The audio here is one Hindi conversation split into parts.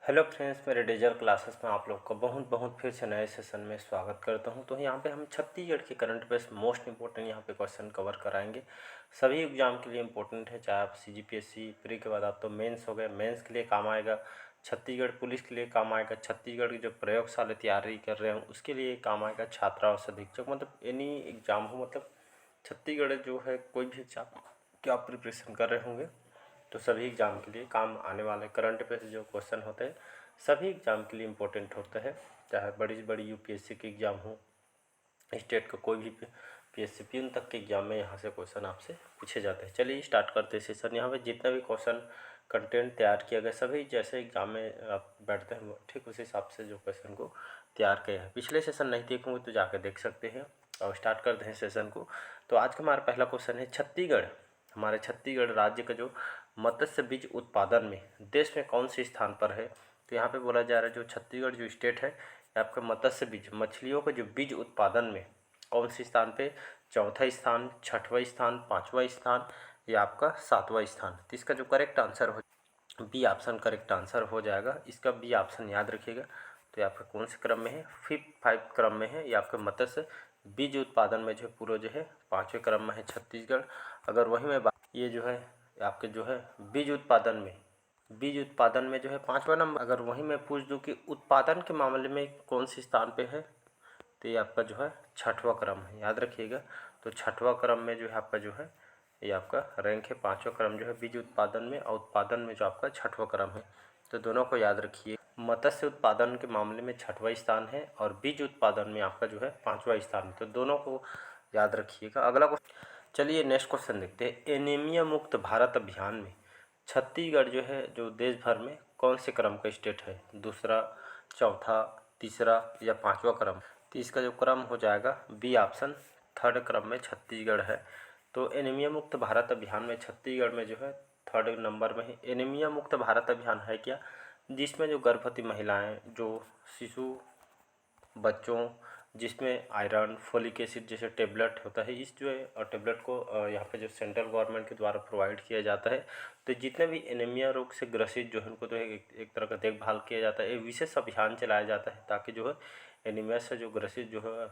हेलो फ्रेंड्स, मेरे डिजिटल क्लासेस में आप लोग का बहुत बहुत फिर से नए सेशन में स्वागत करता हूं। तो यहाँ पे हम छत्तीसगढ़ के करंट अफेयर्स मोस्ट इंपॉर्टेंट यहाँ पे क्वेश्चन कवर कराएंगे। सभी एग्जाम के लिए इंपॉर्टेंट है, चाहे आप सीजीपीएससी प्री के बाद आप तो मेंस हो गए, मेंस के लिए काम आएगा, छत्तीसगढ़ पुलिस के लिए काम आएगा, छत्तीसगढ़ की जो प्रयोगशाला तैयारी कर रहे हैं उसके लिए काम आएगा, छात्रावास अधीक्षक, मतलब एनी एग्जाम हो, मतलब छत्तीसगढ़ जो है कोई भी एग्जाम क्या आप प्रिपरेशन कर रहे होंगे तो सभी एग्ज़ाम के लिए काम आने वाले करंट अफेयर जो क्वेश्चन होते हैं सभी एग्ज़ाम के लिए इम्पोर्टेंट होता है। चाहे बड़ी से बड़ी यूपीएससी के एग्ज़ाम हो, स्टेट का कोई भी पीएससी पीएन तक के एग्ज़ाम में यहाँ से क्वेश्चन आपसे पूछे जाते हैं। चलिए स्टार्ट करते हैं सेशन। यहाँ पे जितना भी क्वेश्चन कंटेंट तैयार किया गया सभी जैसे एग्ज़ाम में आप बैठते हैं ठीक उसी हिसाब से जो क्वेश्चन को तैयार किया है। पिछले सेशन नहीं देखोगे तो जाकर देख सकते हैं। और स्टार्ट करते हैं सेशन को। तो आज का हमारा पहला क्वेश्चन है, छत्तीसगढ़, हमारे छत्तीसगढ़ राज्य का जो मत्स्य बीज उत्पादन में देश में कौन से स्थान पर है। तो यहाँ पे बोला जा रहा है जो छत्तीसगढ़ जो स्टेट है आपका मत्स्य बीज मछलियों का जो बीज उत्पादन में कौन से स्थान पे, चौथा स्थान, छठवां स्थान, पाँचवा स्थान या आपका सातवां स्थान। तो इसका जो करेक्ट आंसर हो बी ऑप्शन करेक्ट आंसर हो जाएगा। इसका बी ऑप्शन याद रखिएगा। तो ये आपका कौन से क्रम में है, 5 क्रम में है। ये आपके मत्स्य बीज उत्पादन में जो है पूरा जो है 5वें क्रम में है छत्तीसगढ़। अगर वही में ये जो है आपके जो है बीज उत्पादन में जो है 5वां नंबर। अगर वही मैं पूछ दूं कि उत्पादन के मामले में कौन से स्थान पे है तो ये आपका जो है 6वां क्रम है, याद रखिएगा। तो 6वां क्रम में जो है आपका जो है ये आपका रैंक है। 5वां क्रम जो है बीज उत्पादन में और उत्पादन में जो आपका 6वां क्रम है। तो दोनों को याद रखिए, मत्स्य उत्पादन के मामले में 6वां स्थान है और बीज उत्पादन में आपका जो है 5वां स्थान है। तो दोनों को याद रखिएगा। अगला क्वेश्चन, चलिए नेक्स्ट क्वेश्चन देखते हैं। एनीमिया मुक्त भारत अभियान में छत्तीसगढ़ जो है जो देश भर में कौन से क्रम का स्टेट है, दूसरा, चौथा, तीसरा या 5वां क्रम। तो इसका जो क्रम हो जाएगा बी ऑप्शन 3rd क्रम में छत्तीसगढ़ है। तो एनीमिया मुक्त भारत अभियान में छत्तीसगढ़ में जो है 3rd नंबर में है। एनीमिया मुक्त भारत अभियान है क्या, जिसमें जो गर्भवती महिलाएं, जो शिशु बच्चों, जिसमें आयरन, फोलिक एसिड जैसे टेबलेट होता है, इस जो है टेबलेट को यहाँ पे जो सेंट्रल गवर्नमेंट के द्वारा प्रोवाइड किया जाता है। तो जितने भी एनीमिया रोग से ग्रसित जो है उनको तो एक तरह का देखभाल किया जाता है। एक विशेष अभियान चलाया जाता है ताकि जो है एनीमिया से जो ग्रसित जो है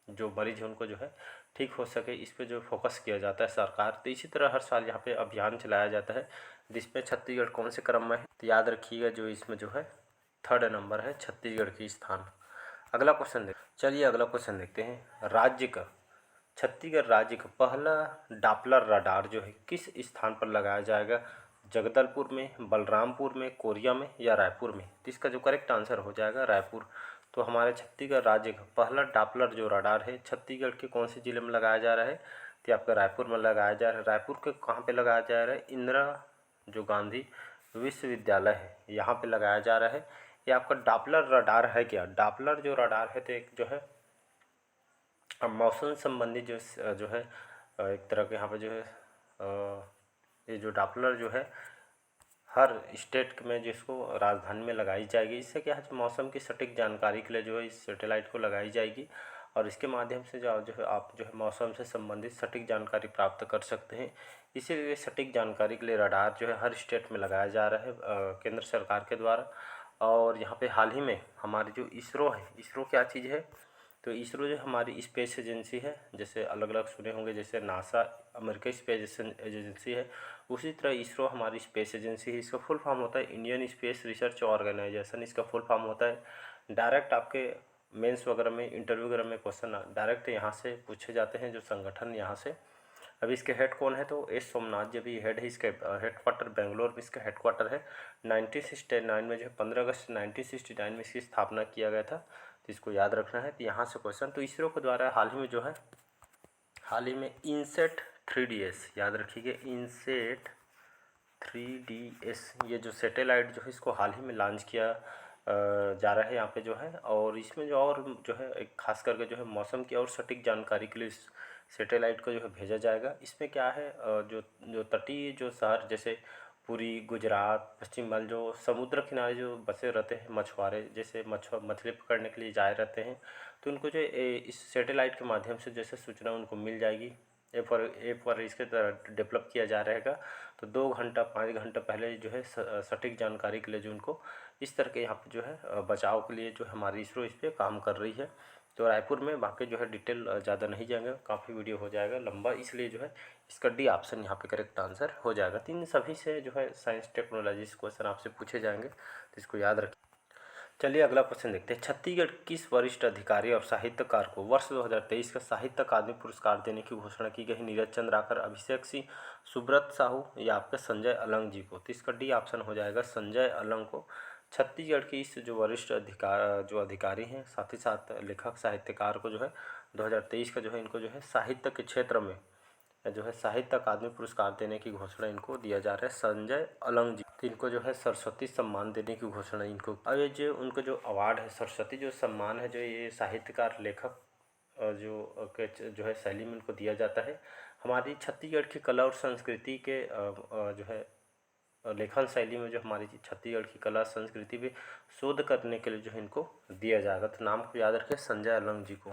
जो मरीज है उनको जो है ठीक हो सके, इस पे जो फोकस किया जाता है सरकार। तो इसी तरह हर साल यहाँ पे अभियान चलाया जाता है जिसमें छत्तीसगढ़ कौन से क्रम में है। तो याद रखिएगा जो इसमें जो है 3rd नंबर है छत्तीसगढ़ की स्थान। अगला क्वेश्चन चलिए अगला क्वेश्चन देखते हैं। राज्य का, छत्तीसगढ़ राज्य का पहला डॉपलर रडार जो है किस स्थान पर लगाया जाएगा, जगदलपुर में, बलरामपुर में, कोरिया में या रायपुर में। तो इसका जो करेक्ट आंसर हो जाएगा रायपुर। तो हमारे छत्तीसगढ़ राज्य का पहला डॉपलर जो रडार है छत्तीसगढ़ के कौन से जिले में लगाया जा रहा है, तो आपका रायपुर में लगाया जा रहा है। रायपुर के कहाँ पे लगाया जा रहा है, इंदिरा जो गांधी विश्वविद्यालय है यहाँ पे लगाया जा रहा है। ये आपका डॉपलर रडार है क्या, डॉपलर जो रडार है तो एक जो है मौसम संबंधी जो है एक तरह के यहाँ पे जो है ये जो डॉपलर जो है हर स्टेट में जिसको राजधानी में लगाई जाएगी। इससे क्या है, मौसम की सटीक जानकारी के लिए जो है इस सैटेलाइट को लगाई जाएगी और इसके माध्यम से जो है आप जो है मौसम से संबंधित सटीक जानकारी प्राप्त कर सकते हैं। इसीलिए सटीक जानकारी के लिए रडार जो है हर स्टेट में लगाया जा रहा है केंद्र सरकार के द्वारा। और यहाँ पे हाल ही में हमारी जो इसरो है, इसरो क्या चीज़ है, तो इसरो जो हमारी स्पेस एजेंसी है, जैसे अलग अलग सुने होंगे, जैसे नासा अमेरिकी स्पेस एजेंसी है, उसी तरह इसरो हमारी स्पेस एजेंसी है। इसका फुल फॉर्म होता है इंडियन स्पेस रिसर्च ऑर्गेनाइजेशन, इसका फुल फॉर्म होता है। डायरेक्ट आपके मेंस वगैरह में, इंटरव्यू वगैरह में क्वेश्चन डायरेक्ट यहाँ से पूछे जाते हैं, जो संगठन यहाँ से। अभी इसके हेड कौन है, तो एस सोमनाथ जी भी हेड है। इसके हेडक्वार्टर बेंगलोर में इसका हेडक्वार्टर है। 1969 में जो है 15 अगस्त 1969 में इसकी स्थापना किया गया था। तो इसको याद रखना है। तो यहाँ से क्वेश्चन, तो इसरो के द्वारा हाल ही में जो है हाल ही में इनसेट 3DS, याद रखिए इनसेट 3DS, ये जो सैटेलाइट जो है इसको हाल ही में लॉन्च किया जा रहा है यहाँ पे जो है। और इसमें जो और जो है एक खास करके जो है मौसम की और सटीक जानकारी के लिए इस सैटेलाइट को जो है भेजा जाएगा। इसमें क्या है जो जो तटीय जो शहर जैसे पुरी, गुजरात, पश्चिम बंगाल, जो समुद्र किनारे जो बसे रहते हैं मछुआरे, जैसे मछली पकड़ने के लिए जाए रहते हैं, तो उनको जो इस सैटेलाइट के माध्यम से जैसे सूचना उनको मिल जाएगी। ए पर इसके डेवलप किया जा रहेगा। तो तो 2 घंटा 5 घंटा पहले जो है सटीक जानकारी के लिए जो उनको इस तरह के यहाँ पे जो है बचाव के लिए जो हमारी इसरो इस पर काम कर रही है। तो रायपुर में बाकी जो है डिटेल ज़्यादा नहीं जाएंगे, काफ़ी वीडियो हो जाएगा लंबा, इसलिए जो है इसका डी ऑप्शन यहाँ पे करेक्ट आंसर हो जाएगा। तो इन सभी से जो है साइंस टेक्नोलॉजी से क्वेश्चन आपसे पूछे जाएंगे, तो इसको याद रखिए। चलिए अगला क्वेश्चन देखते हैं। छत्तीसगढ़ किस वरिष्ठ अधिकारी और साहित्यकार को वर्ष 2023 का साहित्य अकादमी पुरस्कार देने की घोषणा की गई? नीरज चंद्राकर, अभिषेक सिंह, सुब्रत साहू या आपके संजय अलंग जी को? तो इसका डी ऑप्शन हो जाएगा संजय अलंग को। छत्तीसगढ़ के इस जो वरिष्ठ अधिकारी हैं, साथ ही साथ लेखक साहित्यकार को जो है 2023 का जो है इनको जो है साहित्य के क्षेत्र में जो है साहित्य अकादमी पुरस्कार देने की घोषणा इनको दिया जा रहा है, संजय अलंग जी। तो इनको जो है सरस्वती सम्मान देने की घोषणा इनको। अब ये जो उनको जो अवार्ड है, सरस्वती जो सम्मान है, जो ये साहित्यकार लेखक जो है शैली में उनको दिया जाता है। हमारी छत्तीसगढ़ की कला और संस्कृति के जो है लेखन शैली में जो हमारी छत्तीसगढ़ की कला संस्कृति पे शोध करने के लिए जो है इनको दिया जाएगा। तो नाम को याद रखें, संजय अलंग जी को।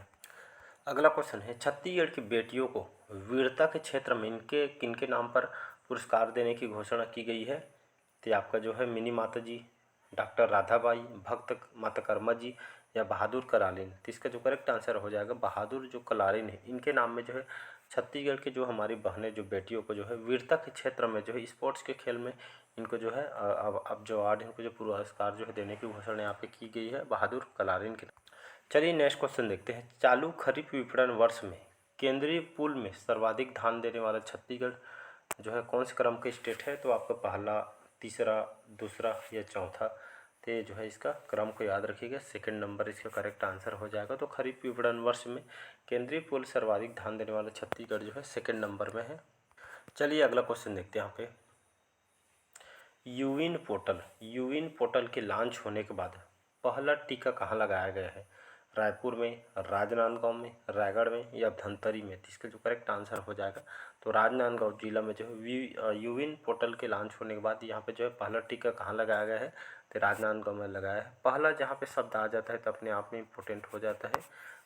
अगला क्वेश्चन है, छत्तीसगढ़ की बेटियों को वीरता के क्षेत्र में इनके किनके नाम पर पुरस्कार देने की घोषणा की गई है? तो आपका जो है मिनी माता जी, डॉक्टर राधाबाई, भक्त माता कर्मा जी या बहादुर कलारिन? तो इसका जो करेक्ट आंसर हो जाएगा बहादुर जो कलारिन है, इनके नाम में जो है छत्तीसगढ़ के जो हमारी बहनें जो बेटियों को जो है वीरता के क्षेत्र में जो है स्पोर्ट्स के खेल में इनको जो है अब जो अवार्ड इनको जो पुरस्कार जो है देने की घोषणा यहाँ पे की गई है बहादुर कलारिन के। चलिए नेक्स्ट क्वेश्चन देखते हैं। चालू खरीफ विपणन वर्ष में केंद्रीय पूल में सर्वाधिक धान देने वाला छत्तीसगढ़ जो है कौन से क्रम के स्टेट है? तो आपका पहला, तीसरा, दूसरा या चौथा? तो जो है इसका क्रम को याद रखिएगा, सेकंड नंबर इसका करेक्ट आंसर हो जाएगा। तो खरीफ विपणन वर्ष में केंद्रीय पूल सर्वाधिक धान देने वाला छत्तीसगढ़ जो है सेकंड नंबर में है। चलिए अगला क्वेश्चन देखते हैं। यहाँ पे यूविन पोर्टल के लॉन्च होने के बाद पहला टीका कहाँ लगाया गया है? रायपुर में, राजनांदगांव में, रायगढ़ में या धमतरी में? तो इसका जो करेक्ट आंसर हो जाएगा तो राजनांदगांव जिला में जो है यूविन पोर्टल के लॉन्च होने के बाद यहाँ पे जो है पहला टीका कहाँ लगाया गया है? तो राजनांदगांव में लगाया है। पहला जहाँ पे शब्द आ जाता है तो अपने आप में इम्पोर्टेंट हो जाता है,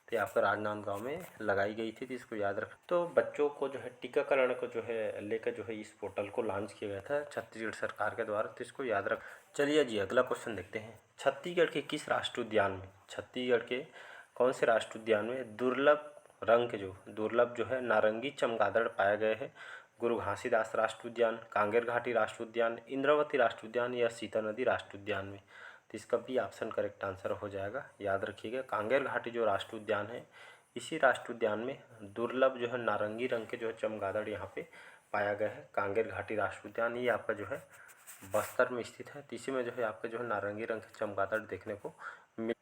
तो आपका राजनांदगांव में लगाई गई थी, तो इसको याद रख। तो बच्चों को जो है टीकाकरण को जो है लेकर जो है इस पोर्टल को लॉन्च किया गया था छत्तीसगढ़ सरकार के द्वारा, तो इसको याद रख। चलिए जी अगला क्वेश्चन देखते हैं। छत्तीसगढ़ के किस राष्ट्रीय उद्यान में, छत्तीसगढ़ के कौन से राष्ट्रीय उद्यान में दुर्लभ जो है नारंगी चमगादड़ पाए गए हैं? गुरु घासीदास राष्ट्रीय उद्यान, कांगेर घाटी राष्ट्रीय उद्यान, इंद्रावती राष्ट्रीय उद्यान या सीता नदी राष्ट्रीय उद्यान में? तो इसका भी ऑप्शन करेक्ट आंसर हो जाएगा, याद रखिएगा कांगेर घाटी जो राष्ट्रीय उद्यान है, इसी राष्ट्रीय उद्यान में दुर्लभ जो है नारंगी रंग के जो है चमगादड़ यहाँ पे पाया गया है। कांगेर घाटी राष्ट्रीय उद्यान ये आपका जो है बस्तर में स्थित है, तो इसी में जो है आपका जो है नारंगी रंग के चमगादड़ देखने को मिल।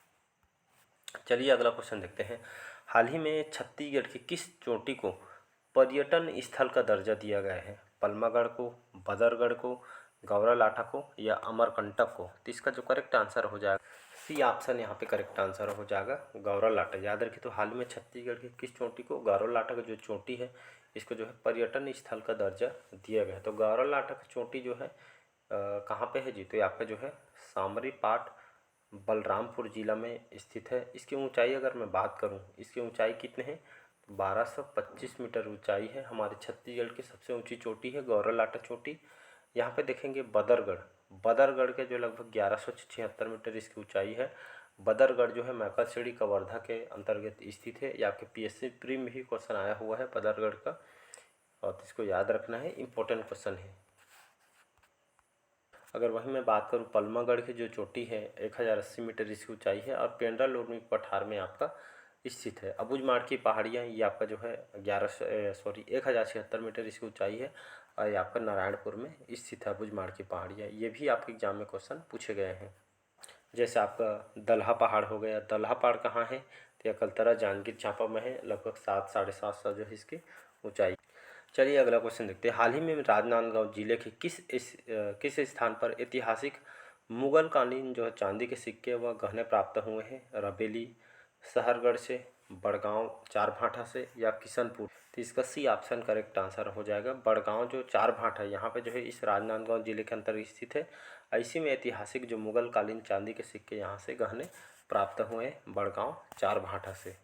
चलिए अगला क्वेश्चन देखते हैं। हाल ही में छत्तीसगढ़ की किस चोटी को पर्यटन स्थल का दर्जा दिया गया है? पलमागढ़ को, बदरगढ़ को, गौरालाठा को या अमरकंटक को? तो इसका जो करेक्ट आंसर हो जाएगा सी ऑप्शन यहाँ पे करेक्ट आंसर हो जाएगा गौरालाठा। याद रखिए, तो हाल में छत्तीसगढ़ की किस चोटी को, गौरालाठा का जो चोटी है इसको जो है पर्यटन स्थल का दर्जा दिया गया है। तो गौरालाठा की चोटी जो है कहाँ पे है जी? तो आपका जो है सामरी पाट बलरामपुर जिला में स्थित है। इसकी ऊंचाई अगर मैं बात करूं, इसकी ऊंचाई कितने हैं? 1225 मीटर ऊंचाई है। हमारे छत्तीसगढ़ की सबसे ऊंची चोटी है गौरालाठा चोटी। यहाँ पे देखेंगे बदरगढ़ के जो लगभग 1176 मीटर इसकी ऊंचाई है। बदरगढ़ जो है मैकाछड़ी कवर्धा के अंतर्गत स्थित है। ये आपके पीएससी प्री में ही क्वेश्चन आया हुआ है बदरगढ़ का, और इसको याद रखना है, इम्पोर्टेंट क्वेश्चन है। अगर वहीं मैं बात करूं पलमागढ़ की जो चोटी है 1080 मीटर इसकी ऊंचाई है और पेंड्रा लोरमी पठार में आपका स्थित है। अबूझमाड़ की पहाड़ियाँ ये आपका जो है 1076 मीटर इसकी ऊंचाई है और ये आपका नारायणपुर में स्थित है अबूझमाड़ की पहाड़ियाँ। ये भी आपके एग्जाम में क्वेश्चन पूछे गए हैं। जैसे आपका दल्हा पहाड़ हो गया, दल्हा पहाड़ कहाँ है? तो यह कलतरा जांजगीर चांपा में है, लगभग 7-750 जो है इसकी ऊंचाई। चलिए अगला क्वेश्चन देखते हैं। हाल ही में राजनांदगांव जिले के किस स्थान पर ऐतिहासिक मुगल कालीन जो है चांदी के सिक्के व गहने प्राप्त हुए हैं? रबेली, सहरगढ़ से, बड़गांव चारभाठा से या किशनपुर? तो इसका सी ऑप्शन करेक्ट आंसर हो जाएगा। बड़गांव जो चारभाठा यहाँ पे जो है इस राजनांदगांव जिले के अंतर्गत स्थित है। इसी में ऐतिहासिक जो मुगल कालीन चांदी के सिक्के यहाँ से गहने प्राप्त हुए हैं बड़गांव चारभाठा से।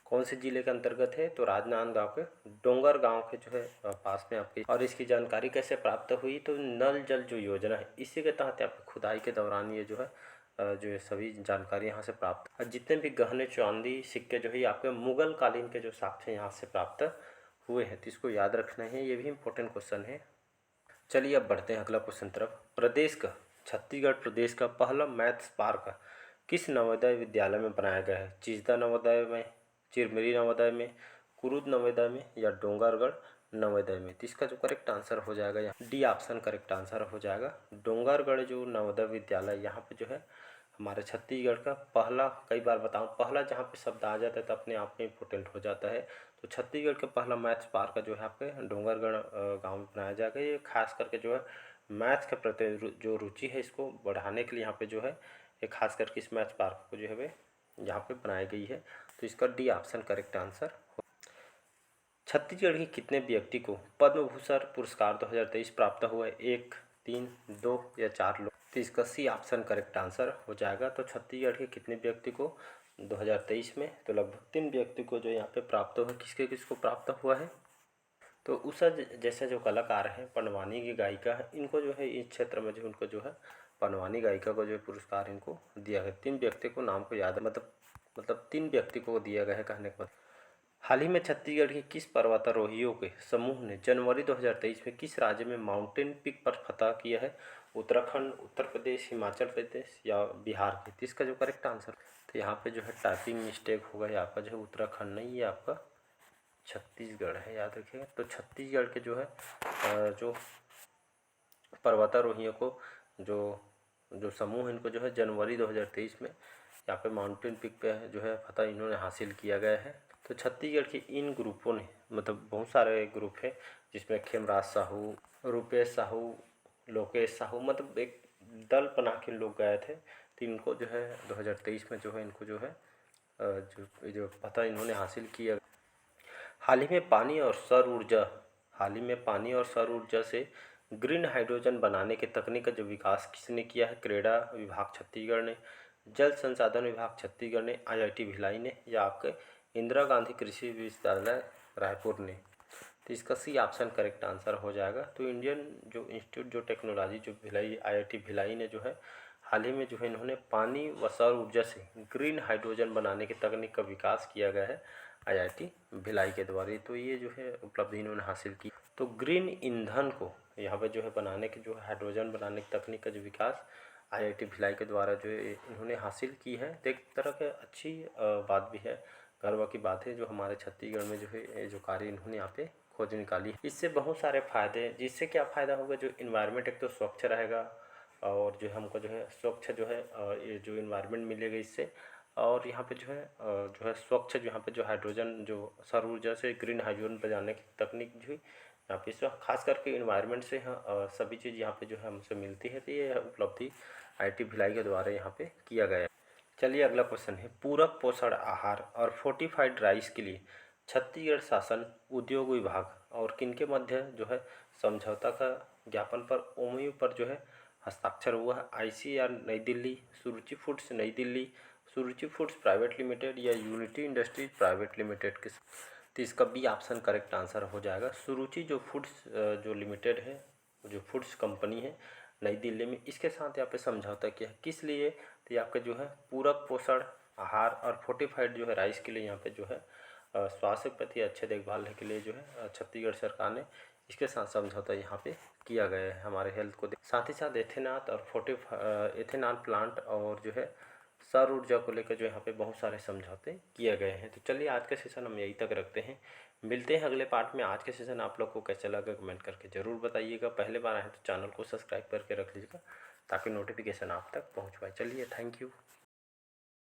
कौन से जिले के अंतर्गत है? तो राजनांदगांव के डोंगर गांव के जो है पास में आपकी। और इसकी जानकारी कैसे प्राप्त हुई? तो नल जल जो योजना है इसी के तहत आपकी खुदाई के दौरान ये जो है जो है सभी जानकारी यहाँ से प्राप्त। और जितने भी गहने चांदी सिक्के जो है आपके मुगल कालीन के जो साक्ष्य यहाँ से प्राप्त हुए हैं, तो इसको याद रखना है, ये भी इंपॉर्टेंट क्वेश्चन है। चलिए अब बढ़ते हैं अगला क्वेश्चन तरफ। प्रदेश का, छत्तीसगढ़ प्रदेश का पहला मैथ्स पार्क किस नवोदय विद्यालय में बनाया गया है? चिजदा नवोदय में, चिरमिरी नवोदय में, कुरुद नवोदय में या डोंगरगढ़ नवोदय में? तो इसका जो करेक्ट आंसर हो जाएगा यहाँ डी ऑप्शन करेक्ट आंसर हो जाएगा। डोंगरगढ़ जो नवोदय विद्यालय यहाँ पे जो है हमारे छत्तीसगढ़ का पहला, कई बार बताऊँ पहला जहाँ पे शब्द आ जाता है तो अपने आप में इम्पोर्टेंट हो जाता है। तो छत्तीसगढ़ का पहला मैथ्स पार्क जो है आपके डोंगरगढ़ गांव में बनाया जाएगा। ये खास करके जो है मैथ्स के प्रति जो रुचि है इसको बढ़ाने के लिए यहाँ पे जो है ये खास करके इस मैथ्स पार्क को जो है वे यहाँ पे बनाई गई है। तो इसका D option correct answer. Chhattisgarh के कितने व्यक्ति को पद्म भूषण पुरस्कार 2023 प्राप्त हुआ है? 1, 3, 2 या 4 लोग? तो इसका सी ऑप्शन करेक्ट आंसर हो जाएगा। तो छत्तीसगढ़ के कितने व्यक्ति को 2023 में, तो लगभग 3 व्यक्ति को जो यहाँ पे प्राप्त हुआ। किसके किसको प्राप्त हुआ है? तो उषा जैसे जो कलाकार हैं, पंडवानी की गायिका है, इनको जो है इस क्षेत्र में जो उनको जो है पंडवानी गायिका को जो पुरस्कार इनको दिया गया। 3 व्यक्ति को नाम को याद, मतलब 3 व्यक्ति को दिया गया है कहने का। हाल ही में छत्तीसगढ़ के किस पर्वतारोहियों के समूह ने जनवरी 2023 में किस राज्य में माउंटेन पीक पर फतह किया है? उत्तराखंड, उत्तर प्रदेश, हिमाचल प्रदेश या बिहार के? तो इसका जो करेक्ट आंसर, तो यहाँ पे जो है टाइपिंग मिस्टेक होगा, यहाँ आपका जो है उत्तराखंड नहीं, ये आपका छत्तीसगढ़ है, याद रखिएगा। तो छत्तीसगढ़ के जो है जो पर्वतारोहियों को जो समूह इनको जो है जनवरी 2023 में यहाँ पे माउंटेन पीक पे जो है फतह इन्होंने हासिल किया गया है। तो छत्तीसगढ़ के इन ग्रुपों ने, मतलब बहुत सारे ग्रुप है जिसमें खेमराज साहू, रुपेश साहू, लोकेश साहू, मतलब एक दल बना के लोग गए थे। तो इनको जो है 2023 में जो है इनको जो है जो फतह इन्होंने हासिल किया। हाल ही में पानी और सौर ऊर्जा से ग्रीन हाइड्रोजन बनाने की तकनीक का जो विकास किसने किया है? क्रीड़ा विभाग छत्तीसगढ़ ने, जल संसाधन विभाग छत्तीसगढ़ ने, IIT भिलाई ने या आपके इंदिरा गांधी कृषि विश्वविद्यालय रायपुर ने? तो इसका सी ऑप्शन करेक्ट आंसर हो जाएगा। तो इंडियन जो इंस्टीट्यूट जो टेक्नोलॉजी जो भिलाई, IIT भिलाई ने जो है हाल ही में जो है इन्होंने पानी व सौर ऊर्जा से ग्रीन हाइड्रोजन बनाने की तकनीक का विकास किया गया है IIT भिलाई के द्वारा। तो ये जो है उपलब्धि इन्होंने हासिल की। तो ग्रीन ईंधन को यहाँ पे जो है बनाने की, जो हाइड्रोजन बनाने की तकनीक का जो विकास IIT भिलाई के द्वारा जो है इन्होंने हासिल की है। तो एक तरह की अच्छी बात भी है, गर्व की बात है जो हमारे छत्तीसगढ़ में जो है जो कार्य इन्होंने यहाँ पे खोज निकाली। इससे बहुत सारे फायदे हैं। जिससे क्या फ़ायदा होगा? जो इन्वायरमेंट एक तो स्वच्छ रहेगा और जो हमको जो है स्वच्छ जो है ये जो इन्वायरमेंट मिलेगा इससे। और यहाँ पे जो है स्वच्छ, जो यहाँ पे जो हाइड्रोजन जो सौर ऊर्जा से ग्रीन हाइड्रोजन बनाने की तकनीक जो यहाँ पे इसमें खास करके इन्वायरमेंट से सभी चीज़ यहाँ पे जो है हमसे मिलती है। तो ये उपलब्धि IIT भिलाई के द्वारा यहाँ पे किया गया है। चलिए अगला क्वेश्चन है, पूरक पोषण आहार और फोर्टिफाइड राइस के लिए छत्तीसगढ़ शासन उद्योग विभाग और किनके मध्य जो है समझौता का ज्ञापन पर MOU पर जो है हस्ताक्षर हुआ है? ICAR नई दिल्ली, सुरुचि फूड्स नई दिल्ली, सुरुचि फूड्स प्राइवेट लिमिटेड या यूनिटी इंडस्ट्रीज प्राइवेट लिमिटेड के? तो इसका बी ऑप्शन करेक्ट आंसर हो जाएगा। सुरुचि जो फूड्स जो लिमिटेड है, जो फूड्स कंपनी है नई दिल्ली में, इसके साथ यहाँ पे समझौता किया है। किस लिए? तो ये आपका जो है पूरक पोषण आहार और फोर्टिफाइड जो है राइस के लिए यहाँ पे जो है स्वास्थ्य के प्रति अच्छे देखभाल के लिए जो है छत्तीसगढ़ सरकार ने इसके साथ समझौता यहाँ पे किया गया है हमारे हेल्थ को। साथ ही साथ एथेनाथ और एथेनॉल प्लांट और जो है सौर ऊर्जा को लेकर जो यहाँ पे बहुत सारे समझौते किए गए हैं। तो चलिए आज का सेशन हम यहीं तक रखते हैं, मिलते हैं अगले पार्ट में। आज के सेशन आप लोग को कैसा लगा कमेंट करके ज़रूर बताइएगा। पहले बार आए तो चैनल को सब्सक्राइब करके रख लीजिएगा ताकि नोटिफिकेशन आप तक पहुँच पाए। चलिए, थैंक यू।